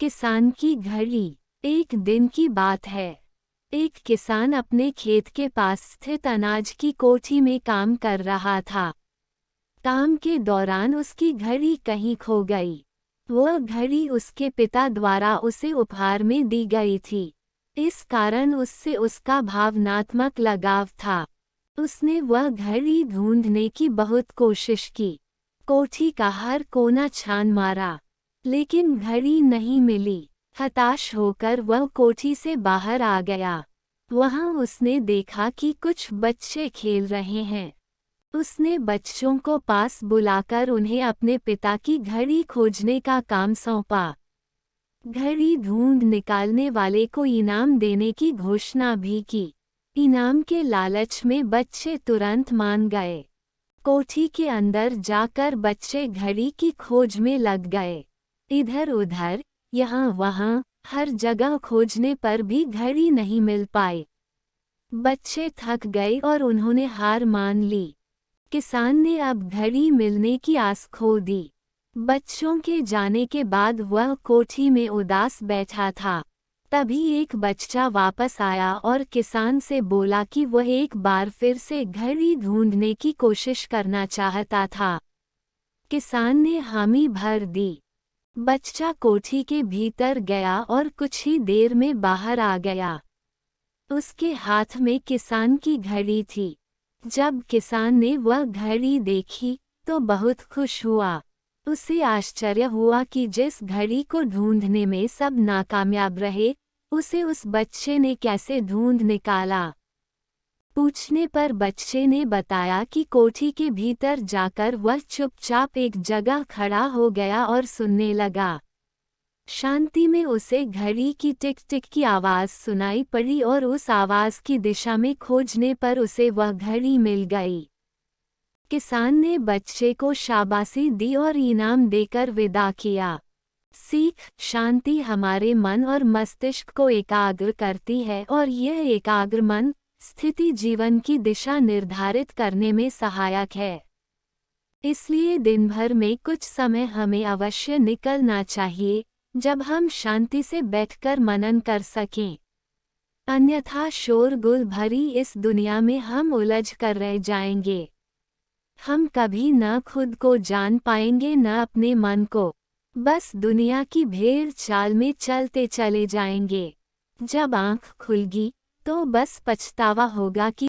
किसान की घड़ी। एक दिन की बात है। एक किसान अपने खेत के पास स्थित अनाज की कोठी में काम कर रहा था। काम के दौरान उसकी घड़ी कहीं खो गई। वह घड़ी उसके पिता द्वारा उसे उपहार में दी गई थी। इस कारण उससे उसका भावनात्मक लगाव था। उसने वह घड़ी ढूंढने की बहुत कोशिश की। कोठी का हर कोना छान मारा, लेकिन घड़ी नहीं मिली। हताश होकर वह कोठी से बाहर आ गया। वहां उसने देखा कि कुछ बच्चे खेल रहे हैं। उसने बच्चों को पास बुलाकर उन्हें अपने पिता की घड़ी खोजने का काम सौंपा। घड़ी ढूंढ निकालने वाले को इनाम देने की घोषणा भी की। इनाम के लालच में बच्चे तुरंत मान गए। कोठी के अंदर जाकर बच्चे घड़ी की खोज में लग गए। इधर उधर, यहाँ वहाँ, हर जगह खोजने पर भी घड़ी नहीं मिल पाई। बच्चे थक गए और उन्होंने हार मान ली। किसान ने अब घड़ी मिलने की आस खो दी। बच्चों के जाने के बाद वह कोठी में उदास बैठा था। तभी एक बच्चा वापस आया और किसान से बोला कि वह एक बार फिर से घड़ी ढूंढने की कोशिश करना चाहता था। किसान ने हामी भर दी। बच्चा कोठी के भीतर गया और कुछ ही देर में बाहर आ गया। उसके हाथ में किसान की घड़ी थी। जब किसान ने वह घड़ी देखी तो बहुत खुश हुआ। उसे आश्चर्य हुआ कि जिस घड़ी को ढूंढने में सब नाकामयाब रहे, उसे उस बच्चे ने कैसे ढूंढ निकाला। पूछने पर बच्चे ने बताया कि कोठी के भीतर जाकर वह चुपचाप एक जगह खड़ा हो गया और सुनने लगा। शांति में उसे घड़ी की टिक टिक की आवाज़ सुनाई पड़ी और उस आवाज़ की दिशा में खोजने पर उसे वह घड़ी मिल गई। किसान ने बच्चे को शाबाशी दी और इनाम देकर विदा किया। सीख: शांति हमारे मन और मस्तिष्क को एकाग्र करती है और यह एकाग्र मन स्थिति जीवन की दिशा निर्धारित करने में सहायक है। इसलिए दिन भर में कुछ समय हमें अवश्य निकलना चाहिए, जब हम शांति से बैठकर मनन कर सकें। अन्यथा शोरगुल भरी इस दुनिया में हम उलझ कर रह जाएंगे। हम कभी न खुद को जान पाएंगे न अपने मन को। बस दुनिया की भेड़ चाल में चलते चले जाएंगे। जब आंख खुलगी तो बस पछतावा होगा कि